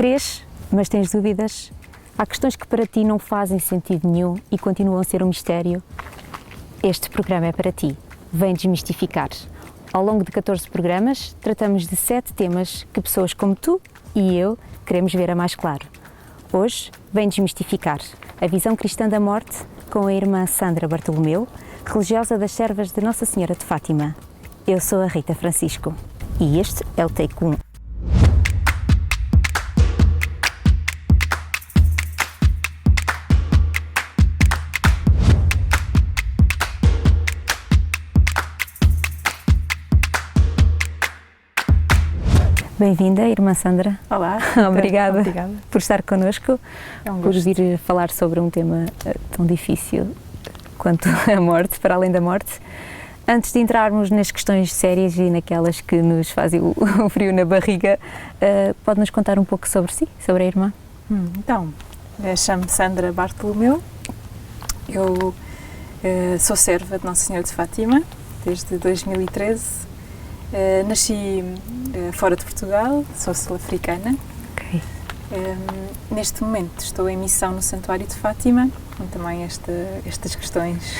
Crês, mas tens dúvidas? Há questões que para ti não fazem sentido nenhum e continuam a ser um mistério? Este programa é para ti. Vem desmistificar. Ao longo de 14 programas, tratamos de 7 temas que pessoas como tu e eu queremos ver a mais claro. Hoje, vem desmistificar a visão cristã da morte com a irmã Sandra Bartolomeu, religiosa das Servas de Nossa Senhora de Fátima. Eu sou a Rita Francisco e este é o Take 1. Bem-vinda, irmã Sandra. Olá. Obrigada Obrigada por estar connosco, por gosto. vir falar sobre um tema tão difícil quanto a morte, para além da morte. Antes de entrarmos nas questões sérias e naquelas que nos fazem o frio na barriga, pode-nos contar um pouco sobre si, sobre a irmã? Então, chamo-me Sandra Bartolomeu, eu sou serva de Nossa Senhora de Fátima desde 2013. Nasci fora de Portugal, sou sul-africana. Okay. Neste momento estou em missão no Santuário de Fátima, onde também estas questões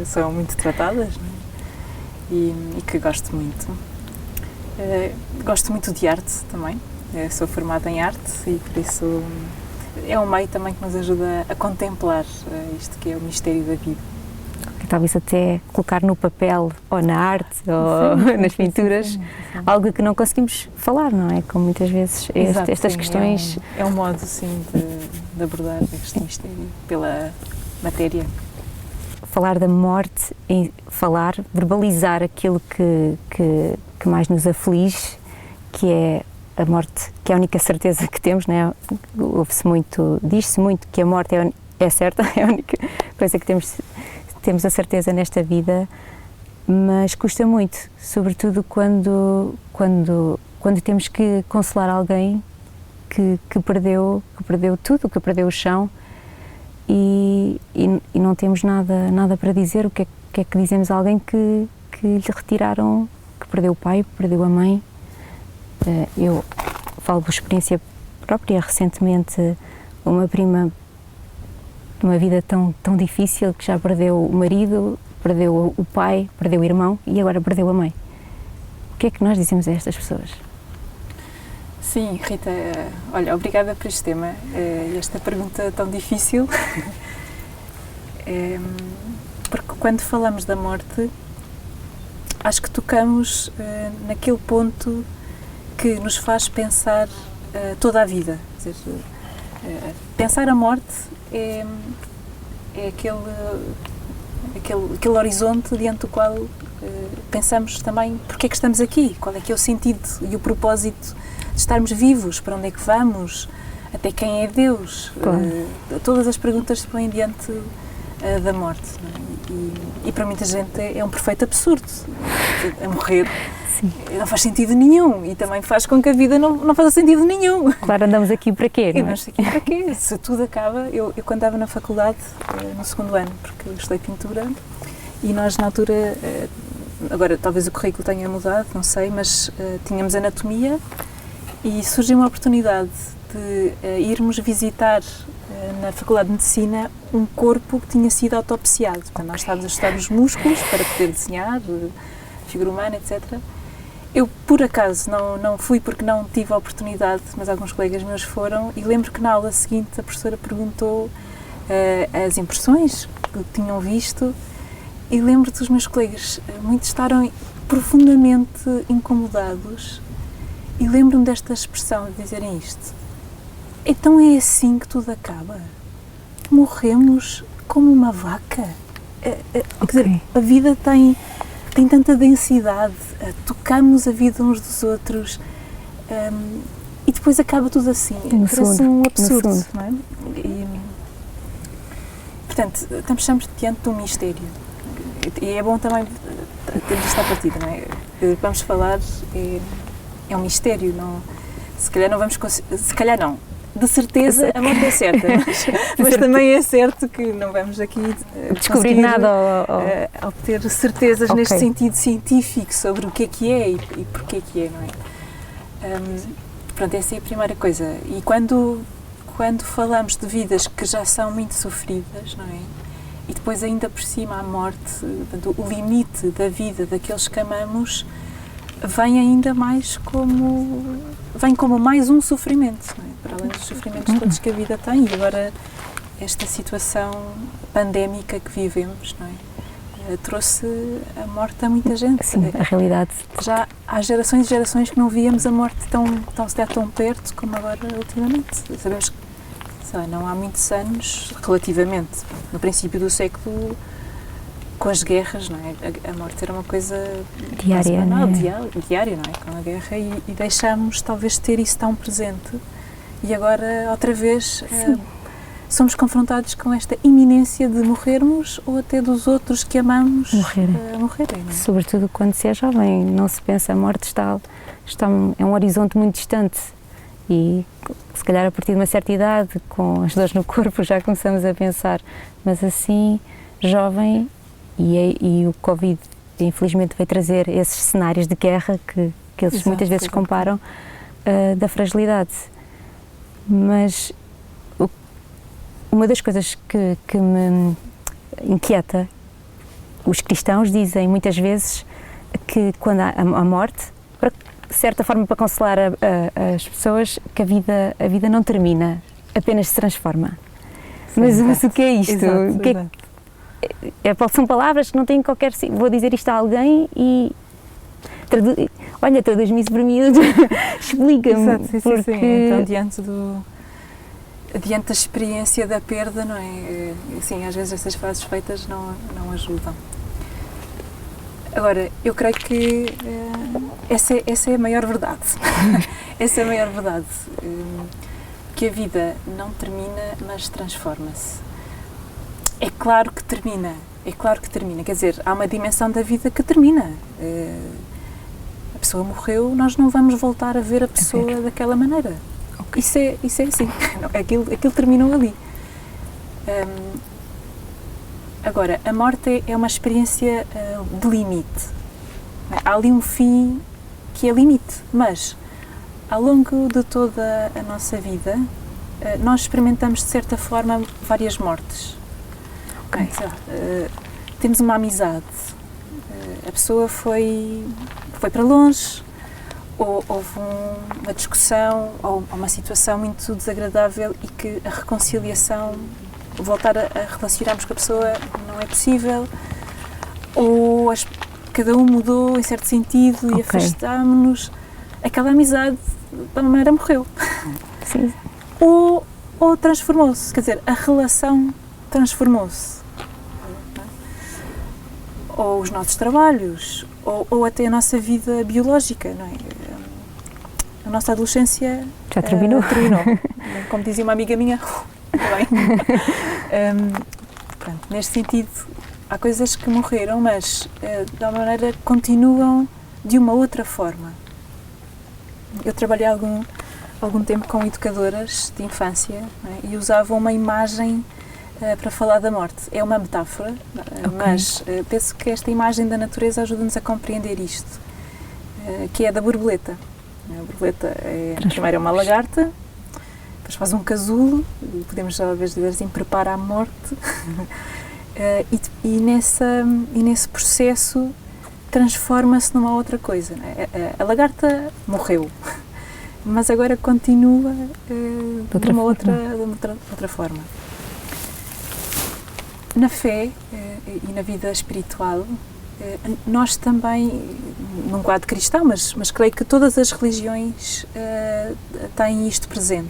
são muito tratadas, não é? e que gosto muito. Gosto muito de arte também, sou formada em arte e por isso é um meio também que nos ajuda a contemplar isto que é o mistério da vida. Talvez até colocar no papel ou na arte ou nas pinturas sim. Algo que não conseguimos falar, não é? Como muitas vezes estas sim, questões... É um modo, sim, de abordar este mistério pela matéria. Falar da morte, falar, verbalizar aquilo que mais nos aflige, que é a morte, que é a única certeza que temos, não é? Ouve-se muito, diz-se muito que a morte é certa, é a única coisa que temos a certeza nesta vida, mas custa muito, sobretudo quando temos que consolar alguém que perdeu tudo, que perdeu o chão e não temos nada para dizer. O que é que dizemos a alguém que lhe retiraram, que perdeu o pai, perdeu a mãe? Eu falo por experiência própria. Recentemente uma prima de uma vida tão difícil, que já perdeu o marido, perdeu o pai, perdeu o irmão e agora perdeu a mãe. O que é que nós dizemos a estas pessoas? Sim, Rita, olha, obrigada por este tema, esta pergunta tão difícil, porque quando falamos da morte, acho que tocamos naquele ponto que nos faz pensar toda a vida. Quer dizer, pensar a morte é aquele horizonte diante do qual pensamos também porque é que estamos aqui, qual é que é o sentido e o propósito de estarmos vivos, para onde é que vamos, até quem é Deus. Claro. Todas as perguntas se põem diante da morte, não é? E para muita gente é um perfeito absurdo a morrer. Sim. Não faz sentido nenhum e também faz com que a vida não faça sentido nenhum. Claro, andamos aqui para quê? Não é? Andamos aqui para quê? Se tudo acaba... Eu quando estava na faculdade, no segundo ano, porque eu estudei pintura, e nós na altura, agora talvez o currículo tenha mudado, não sei, mas tínhamos anatomia e surgiu uma oportunidade de irmos visitar na Faculdade de Medicina um corpo que tinha sido autopsiado. Portanto, nós estávamos a estudar os músculos para poder desenhar, figura humana, etc. Eu, por acaso, não fui porque não tive a oportunidade, mas alguns colegas meus foram, e lembro que na aula seguinte a professora perguntou as impressões que tinham visto, e lembro dos meus colegas, muitos estaram profundamente incomodados, e lembro-me desta expressão de dizerem isto: então é assim que tudo acaba? Morremos como uma vaca? Quer dizer, a vida tem tanta densidade, tocamos a vida uns dos outros e depois acaba tudo assim. Parece um absurdo, não é? Portanto, estamos diante de um mistério e é bom também termos esta partida, não é? Vamos falar, é um mistério, não, se calhar não vamos conseguir, se calhar não, de certeza a morte é certa, mas também é certo que não vamos aqui descobrir nada ou obter certezas neste sentido científico sobre o que é e porquê que é, não é? pronto, essa é a primeira coisa. E quando falamos de vidas que já são muito sofridas, não é? E depois ainda por cima a morte, portanto, o limite da vida daqueles que amamos vem ainda mais como mais um sofrimento, não é? Para além dos sofrimentos todos que a vida tem, e agora esta situação pandémica que vivemos, não é? Trouxe a morte a muita gente. Sim, a realidade. Já há gerações e gerações que não víamos a morte tão perto como agora ultimamente. Sabemos que, sei lá, não há muitos anos, relativamente, no princípio do século, com as guerras, não é? A morte era uma coisa diária, banal, não é? diária, não é? Com a guerra, e deixámos talvez ter isso tão presente, e agora outra vez somos confrontados com esta iminência de morrermos, ou até dos outros que amamos morrerem, não é? Sobretudo quando se é jovem, não se pensa, a morte é um horizonte muito distante, e se calhar a partir de uma certa idade, com as dores no corpo, já começamos a pensar, mas assim, jovem, e o Covid infelizmente veio trazer esses cenários de guerra que eles muitas vezes comparam, da fragilidade. Mas uma das coisas que me inquieta, os cristãos dizem muitas vezes que quando há a morte, de certa forma para consolar as pessoas, que a vida não termina, apenas se transforma. Sim, mas o que é isto? São palavras que não têm qualquer... Vou dizer isto a alguém e... Olha, traduz-me isso para mim, explica-me. Sim. Então, diante da experiência da perda, não é? Sim, às vezes essas frases feitas não ajudam. Agora, eu creio que essa é a maior verdade. Essa é a maior verdade. Que a vida não termina, mas transforma-se. É claro que termina. Quer dizer, há uma dimensão da vida que termina. A pessoa morreu, nós não vamos voltar a ver a pessoa daquela maneira. Okay. Isso é assim. Aquilo terminou ali. Agora, a morte é uma experiência de limite. Há ali um fim que é limite, mas ao longo de toda a nossa vida, nós experimentamos de certa forma várias mortes. Okay. Temos uma amizade, a pessoa foi para longe, ou houve uma discussão ou uma situação muito desagradável e que a reconciliação, voltar a relacionarmos com a pessoa não é possível, ou cada um mudou em certo sentido e afastámos-nos, aquela amizade de alguma maneira morreu. Sim. Ou transformou-se, quer dizer, a relação transformou-se. Ou os nossos trabalhos, ou até a nossa vida biológica, não é? A nossa adolescência já terminou. Como dizia uma amiga minha, bem. Pronto, neste sentido, há coisas que morreram, mas de alguma maneira continuam de uma outra forma. Eu trabalhei algum tempo com educadoras de infância, não é? E usavam uma imagem para falar da morte. É uma metáfora, mas penso que esta imagem da natureza ajuda-nos a compreender isto, que é da borboleta. A borboleta primeiro é uma lagarta, depois faz um casulo, podemos já às vezes dizer assim, prepara a morte, e nesse processo transforma-se numa outra coisa. A lagarta morreu, mas agora continua de uma outra forma. Na fé e na vida espiritual, nós também, num quadro cristão, mas creio que todas as religiões têm isto presente.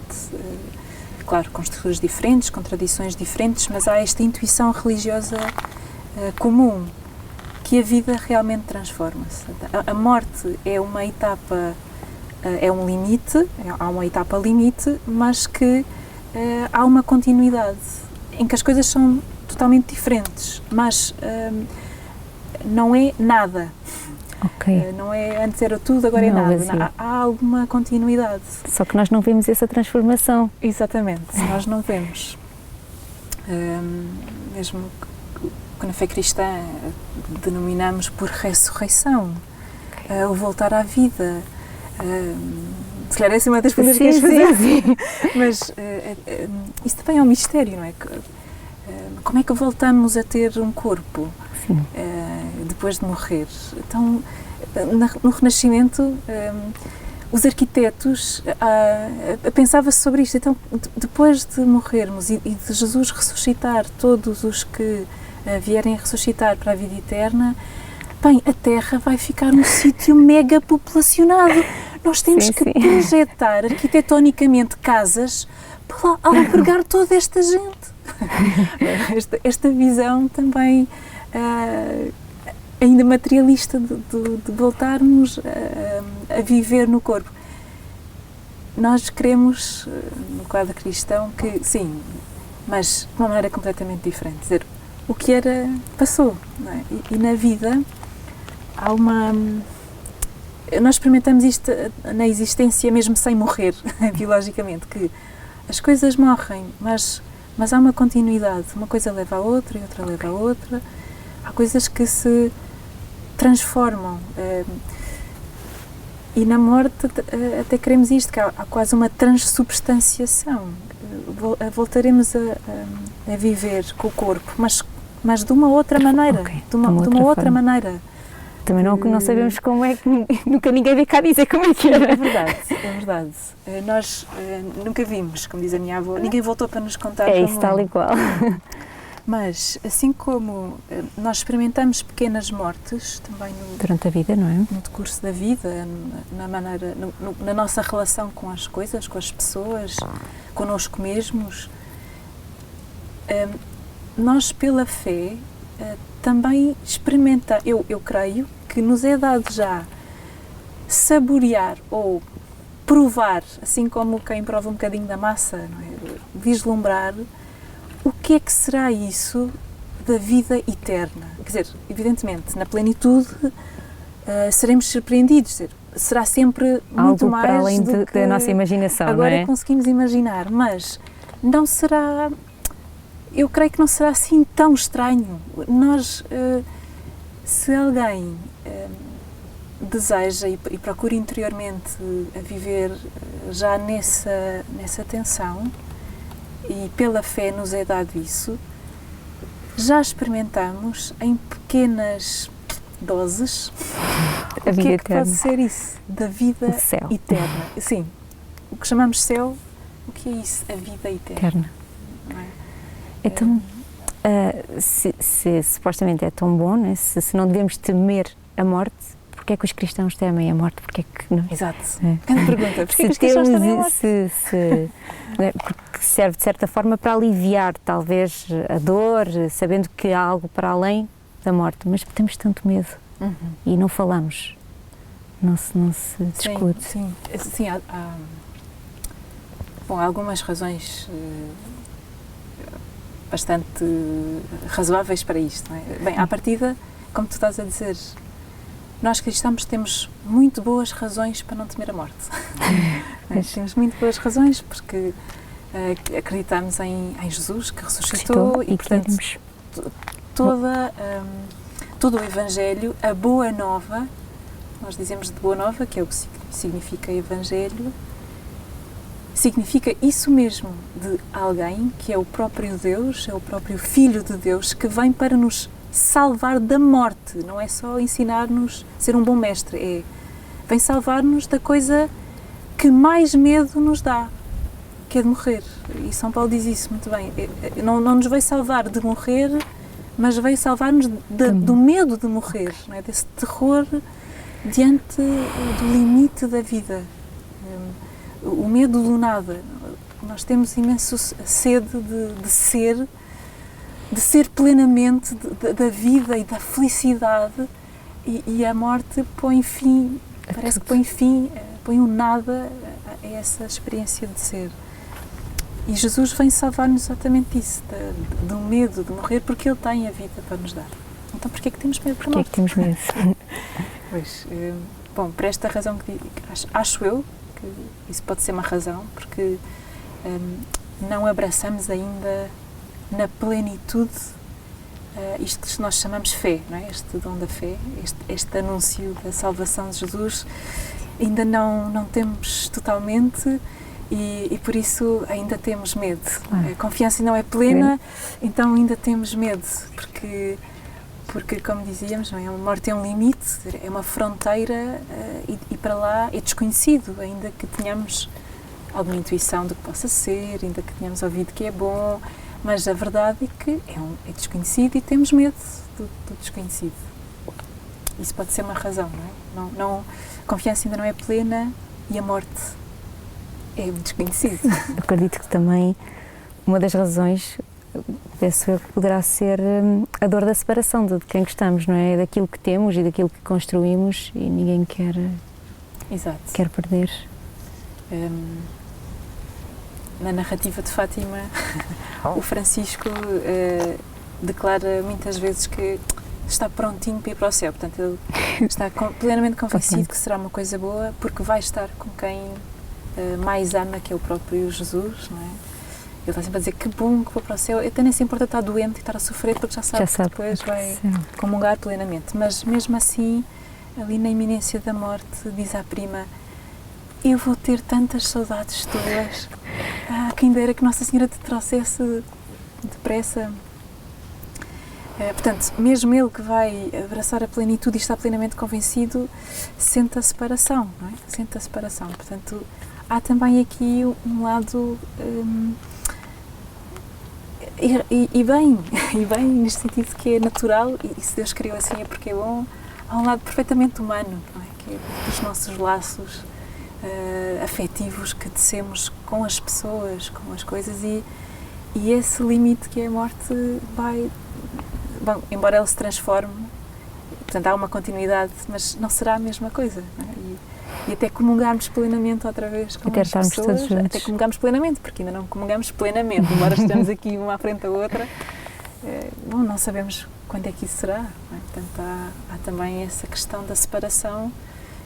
Claro, com estruturas diferentes, com tradições diferentes, mas há esta intuição religiosa comum, que a vida realmente transforma-se. A morte é uma etapa, é um limite, há uma etapa limite, mas que há uma continuidade, em que as coisas são totalmente diferentes, mas não é nada. Não é antes era tudo, agora não, é nada. Há alguma continuidade. Só que nós não vemos essa transformação. Exatamente, nós não vemos. Mesmo que na fé cristã denominamos por ressurreição, o voltar à vida. Se calhar essa é uma das perguntas que queres fazer. Mas isso também é um mistério, não é? Como é que voltamos a ter um corpo depois de morrer? Então, no Renascimento, os arquitetos pensavam-se sobre isto. Então, depois de morrermos e de Jesus ressuscitar todos os que vierem a ressuscitar para a vida eterna, bem, a Terra vai ficar um sítio mega populacionado. Nós temos que projetar arquitetonicamente casas para albergar toda esta gente. Esta visão também ainda materialista de voltarmos a viver no corpo. Nós queremos, no quadro cristão, que sim, mas de uma maneira completamente diferente. Quer dizer, o que era, passou. Não é? E na vida há uma... Nós experimentamos isto na existência mesmo sem morrer, biologicamente, que as coisas morrem, mas há uma continuidade. Uma coisa leva a outra e outra leva a outra. Há coisas que se transformam. E na morte até queremos isto, que há quase uma transubstanciação. Voltaremos a viver com o corpo, mas de uma outra maneira. De uma outra maneira. Também não sabemos como é que... Nunca ninguém veio cá dizer como é que era. É verdade. Nós nunca vimos, como diz a minha avó, ninguém voltou para nos contar como isso, tal e qual. Mas, assim como nós experimentamos pequenas mortes, também durante a vida, não é? No decurso da vida, na nossa relação com as coisas, com as pessoas, connosco mesmos, nós, pela fé, também experimenta, eu creio que nos é dado já saborear ou provar, assim como quem prova um bocadinho da massa, não é? Vislumbrar o que é que será isso da vida eterna. Quer dizer, evidentemente, na plenitude seremos surpreendidos, será sempre muito algo mais para além do que da nossa imaginação, agora não é? conseguimos imaginar, mas não será... Eu creio que não será assim tão estranho. Nós, se alguém deseja e procura interiormente a viver já nessa tensão, e pela fé nos é dado isso, já experimentamos em pequenas doses a vida o que é que eterna. pode ser isso, da vida eterna. Sim, o que chamamos céu, o que é isso? A vida eterna. Não é? Então, se supostamente é tão bom, né? se não devemos temer a morte, porque é que os cristãos temem a morte? Porque é que não? Exato. Grande pergunta. Porque é que os cristãos temem a morte? Porque serve de certa forma para aliviar talvez a dor, sabendo que há algo para além da morte, mas temos tanto medo e não falamos, não se discute. Sim, há algumas razões bastante razoáveis para isto, não é? Bem, à partida, como tu estás a dizer, nós cristãos temos muito boas razões para não temer a morte. Temos muito boas razões porque acreditamos em Jesus que ressuscitou e portanto todo o Evangelho, a boa nova, nós dizemos de boa nova, que é o que significa Evangelho, significa isso mesmo, de alguém que é o próprio Deus, é o próprio Filho de Deus, que vem para nos salvar da morte. Não é só ensinar-nos a ser um bom mestre, vem salvar-nos da coisa que mais medo nos dá, que é de morrer. E São Paulo diz isso muito bem. Não nos veio salvar de morrer, mas veio salvar-nos do medo de morrer, não é? Desse terror diante do limite da vida. O medo do nada. Nós temos imenso sede de ser plenamente da vida e da felicidade, e a morte põe fim, parece que põe um nada a essa experiência de ser. E Jesus vem salvar-nos exatamente isso, do medo de morrer, porque Ele tem a vida para nos dar. Então, porquê é que temos medo da morte? Porquê é que temos medo? Pois, bom, por esta razão que acho eu, que isso pode ser uma razão, porque não abraçamos ainda na plenitude isto que nós chamamos fé, não é? Este dom da fé, este anúncio da salvação de Jesus, ainda não temos totalmente e por isso ainda temos medo. A confiança não é plena, então ainda temos medo, porque como dizíamos, não é? A morte é um limite, é uma fronteira e para lá é desconhecido, ainda que tenhamos alguma intuição do que possa ser, ainda que tenhamos ouvido que é bom, mas a verdade é que é desconhecido e temos medo do desconhecido. Isso pode ser uma razão, não é? A confiança ainda não é plena e a morte é desconhecido. Acredito que também uma das razões, penso eu, poderá ser a dor da separação de quem gostamos, não é? Daquilo que temos e daquilo que construímos e ninguém quer perder. Na narrativa de Fátima, o Francisco declara muitas vezes que está prontinho para ir para o céu, portanto ele está plenamente convencido que será uma coisa boa porque vai estar com quem mais ama, que é o próprio Jesus, não é? Ele está sempre a dizer que bom que vou para o céu, até nem se importa estar doente e estar a sofrer porque já sabe que depois vai comungar plenamente, mas mesmo assim, ali na iminência da morte, diz à prima: eu vou ter tantas saudades tuas, quem dera que Nossa Senhora te trouxesse depressa. Portanto, mesmo ele que vai abraçar a plenitude e está plenamente convencido, sente a separação, não é? Sente a separação. Portanto, há também aqui um lado, e bem neste sentido que é natural, e se Deus criou assim é porque é bom, há um lado perfeitamente humano, não é? Que é dos nossos laços afetivos que tecemos com as pessoas, com as coisas, e esse limite que é a morte vai... Bom, embora ele se transforme, portanto há uma continuidade, mas não será a mesma coisa, não é? E até comungarmos plenamente outra vez com as pessoas, até comungarmos plenamente, porque ainda não comungamos plenamente, embora estejamos aqui uma à frente da outra, não sabemos quando é que isso será, não é? Portanto há também essa questão da separação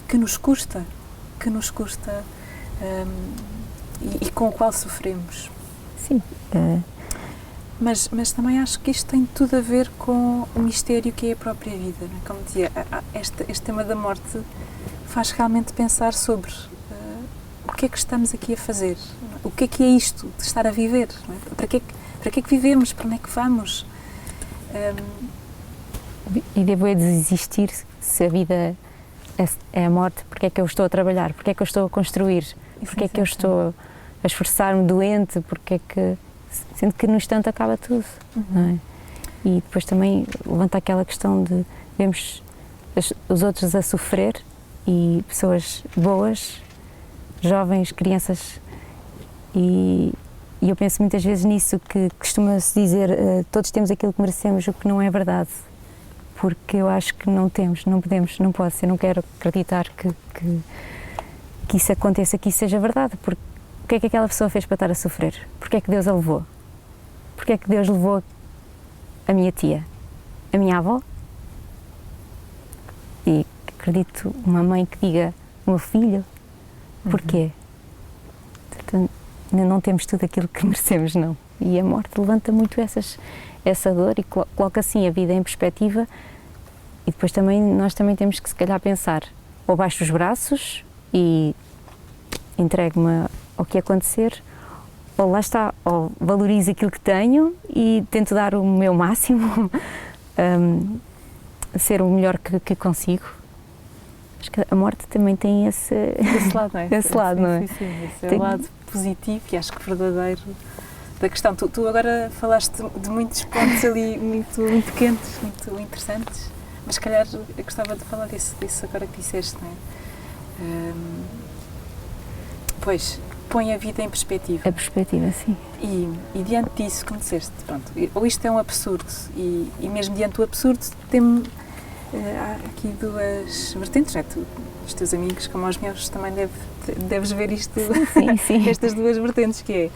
que nos custa e com o qual sofremos. Sim. Mas também acho que isto tem tudo a ver com o mistério que é a própria vida, não é? Como dizia, este tema da morte faz realmente pensar sobre o que é que estamos aqui a fazer, o que é isto de estar a viver, não é? Para que é que vivemos, para onde é que vamos? E devo existir se a vida é a morte, porque é que eu estou a trabalhar, porque é que eu estou a construir, porque é que eu estou a esforçar-me doente, porque é que... Sendo que no instante acaba tudo, não é? E depois também levanta aquela questão de vemos os outros a sofrer e pessoas boas, jovens, crianças, e eu penso muitas vezes nisso, que costuma-se dizer todos temos aquilo que merecemos, o que não é verdade, porque eu acho que não temos, não podemos, não pode ser, não quero acreditar que isso aconteça, que isso seja verdade, porque o que é que aquela pessoa fez para estar a sofrer? Porque é que Deus a levou? Porque é que Deus levou a minha tia, a minha avó? E acredito uma mãe que diga o meu filho, porquê? Portanto, ainda não temos tudo aquilo que merecemos, não. E a morte levanta muito essa dor e coloca assim a vida em perspectiva, e depois também nós também temos que se calhar pensar, ou baixo os braços e entrego-me ao que acontecer, ou lá está, ou valorizo aquilo que tenho e tento dar o meu máximo, ser o melhor que consigo. Acho que a morte também tem esse lado, não é? Esse lado, não é? Sim, esse é o lado positivo e acho que verdadeiro da questão. Tu agora falaste de muitos pontos ali muito quentes, muito interessantes, mas se calhar eu gostava de falar disso agora que disseste, não é? Pois, põe a vida em perspectiva. A perspectiva, sim. E diante disso, como disseste, pronto, ou isto é um absurdo, e mesmo diante do absurdo temos há aqui duas vertentes, não é? Os teus amigos, como os meus, também deves ver isto, sim. estas duas vertentes, que é,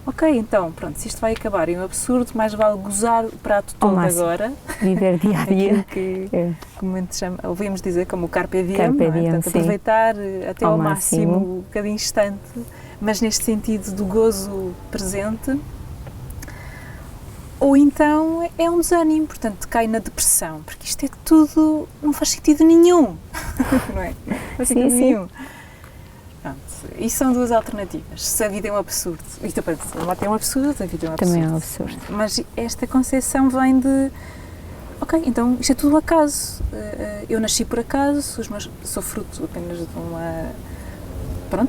ok, então, pronto, se isto vai acabar em um absurdo, mais vale gozar o prato todo agora. Viver dia a dia. Que comumente ouvimos dizer como o carpe diem, Carpe não é? diem, Portanto, aproveitar até ao máximo cada instante, mas neste sentido do gozo presente. Ou então é um desânimo, portanto cai na depressão, porque isto é tudo, não faz sentido nenhum, não é? Não faz sentido nenhum. E são duas alternativas. Se a vida é um absurdo, isto a morte é um absurdo, a vida é um absurdo. Também é um absurdo. Mas esta concepção vem de, ok, então isto é tudo um acaso. Eu nasci por acaso, sou fruto apenas de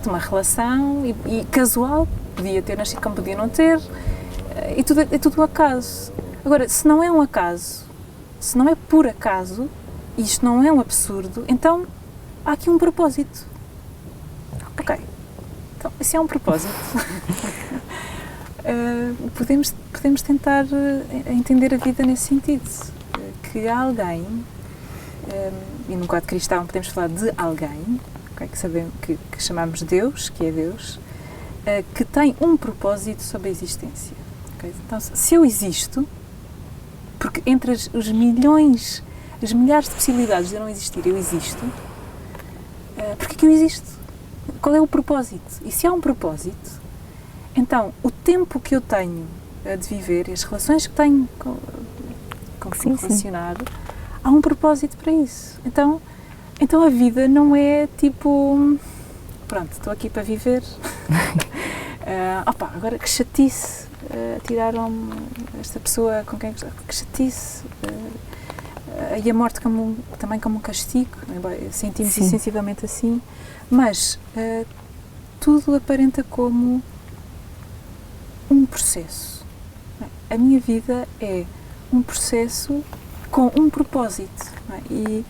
uma relação e casual, podia ter nascido como podia não ter, e é tudo um acaso. Agora, se não é um acaso, se não é por acaso, isto não é um absurdo, então há aqui um propósito. Ok. Então, se é um propósito, podemos tentar entender a vida nesse sentido. Que há alguém, e no quadro cristão podemos falar de alguém, okay, que chamamos Deus, que é Deus, que tem um propósito sobre a existência. Okay? Então, se eu existo, porque entre os milhares de possibilidades de eu não existir, eu existo, porque é que eu existo? Qual é o propósito? E se há um propósito, então o tempo que eu tenho de viver, as relações que tenho com que me relacionar, há um propósito para isso. Então a vida não é tipo, pronto, estou aqui para viver, agora que chatice, tiraram esta pessoa com quem gostava, que chatice, e a morte também como um castigo, sentimos isso sensivelmente assim, mas tudo aparenta como um processo. A minha vida é um processo com um propósito, e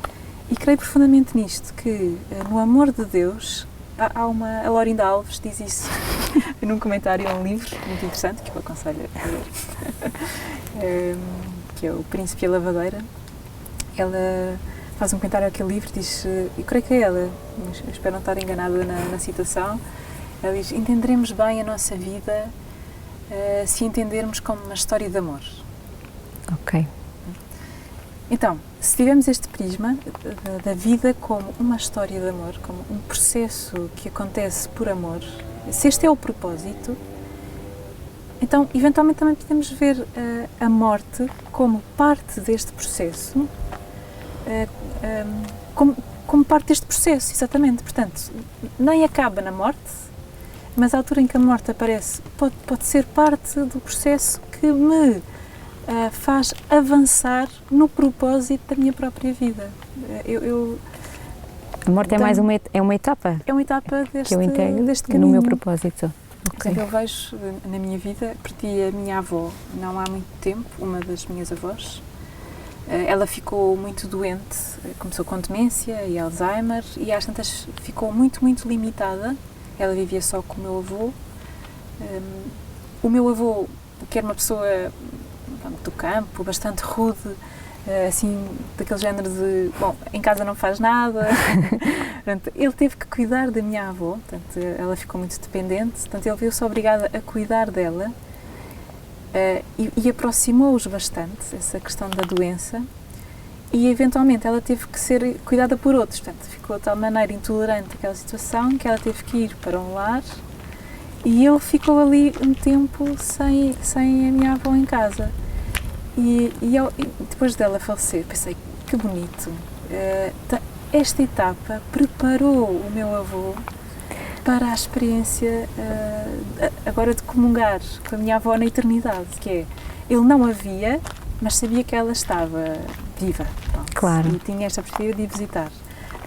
creio profundamente nisto, que no amor de Deus a Lorinda Alves diz isso num comentário a um livro muito interessante, que eu aconselho a ler, que é O Príncipe e a Lavadeira. Ela faz um comentário àquele livro, diz, eu creio que é ela, mas eu espero não estar enganada na citação, ela diz, entenderemos bem a nossa vida se entendermos como uma história de amor. Ok. Então, se tivermos este prisma da vida como uma história de amor, como um processo que acontece por amor, se este é o propósito, então, eventualmente também podemos ver a morte como parte deste processo, como parte deste processo, exatamente. Portanto, nem acaba na morte, mas a altura em que a morte aparece pode ser parte do processo que me faz avançar no propósito da minha própria vida. A morte é mais uma etapa? É uma etapa que eu integro deste caminho. No meu propósito. Okay. Eu vejo na minha vida, perdi a minha avó não há muito tempo, uma das minhas avós. Ela ficou muito doente, começou com demência e Alzheimer, e às tantas ficou muito, muito limitada. Ela vivia só com o meu avô. O meu avô, que era uma pessoa do campo, bastante rude, assim, daquele género de, bom, em casa não faz nada. Portanto, ele teve que cuidar da minha avó, portanto, ela ficou muito dependente, portanto, ele viu-se obrigado a cuidar dela, e aproximou-os bastante, essa questão da doença, e eventualmente ela teve que ser cuidada por outros, portanto, ficou de tal maneira intolerante àquela situação que ela teve que ir para um lar, e ele ficou ali um tempo sem a minha avó em casa. E depois dela falecer, pensei, que bonito, esta etapa preparou o meu avô para a experiência agora de comungar com a minha avó na eternidade, que é, ele não a via, mas sabia que ela estava viva, pronto, claro. E tinha esta perspectiva de ir visitar.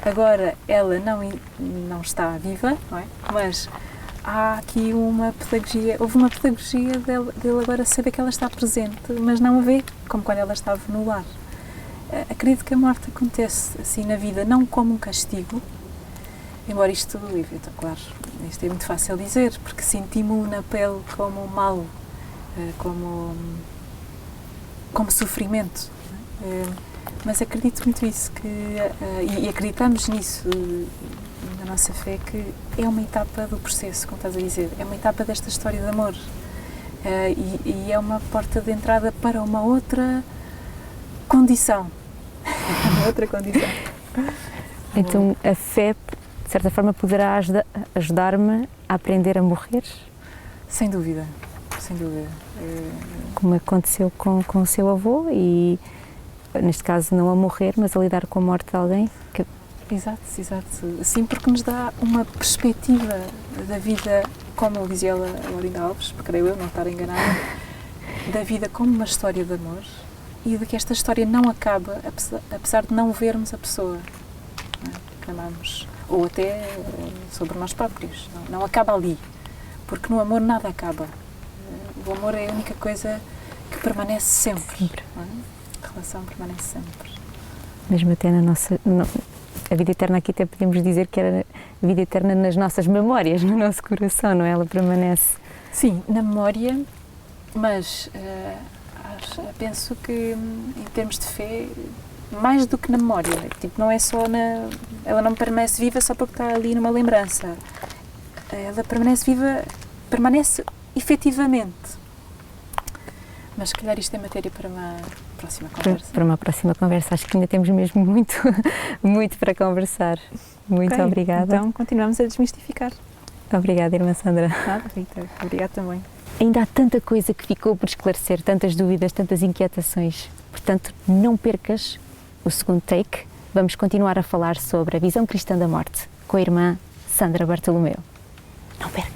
Agora ela não está viva, não é? Mas há aqui houve uma pedagogia dele agora saber que ela está presente, mas não a vê, como quando ela estava no lar. Acredito que a morte acontece assim na vida, não como um castigo, embora isto é muito fácil dizer, porque sentimos na pele como mal, como sofrimento. Mas acredito muito isso, e acreditamos nisso na nossa fé, que é uma etapa do processo, como estás a dizer, é uma etapa desta história de amor, e é uma porta de entrada para uma outra condição. Outra condição. Então a fé, de certa forma, poderá ajudar-me a aprender a morrer? Sem dúvida, sem dúvida. Como aconteceu com o seu avô, e neste caso não a morrer, mas a lidar com a morte de alguém? Exato, exato. Sim, porque nos dá uma perspectiva da vida, como dizia ela, a Laurinda Alves, creio eu, não estar enganada, da vida como uma história de amor e de que esta história não acaba, apesar de não vermos a pessoa, não é? Que amamos, ou até sobre nós próprios. Não acaba ali, porque no amor nada acaba. O amor é a única coisa que permanece sempre. Não é? A relação permanece sempre. Mesmo até na nossa... A vida eterna aqui até podemos dizer que era a vida eterna nas nossas memórias, no nosso coração, não é? Ela permanece. Sim, na memória, mas penso que em termos de fé, mais do que na memória, tipo, não é só ela não permanece viva só porque está ali numa lembrança. Ela permanece viva, permanece efetivamente. Mas se calhar isto é matéria para uma próxima conversa. Para uma próxima conversa, acho que ainda temos mesmo muito, muito para conversar. Muito obrigada. Então continuamos a desmistificar. Obrigada, irmã Sandra. Nada, Rita. Obrigada também. Ainda há tanta coisa que ficou por esclarecer, tantas dúvidas, tantas inquietações. Portanto, não percas o segundo take. Vamos continuar a falar sobre a visão cristã da morte com a irmã Sandra Bartolomeu. Não percas!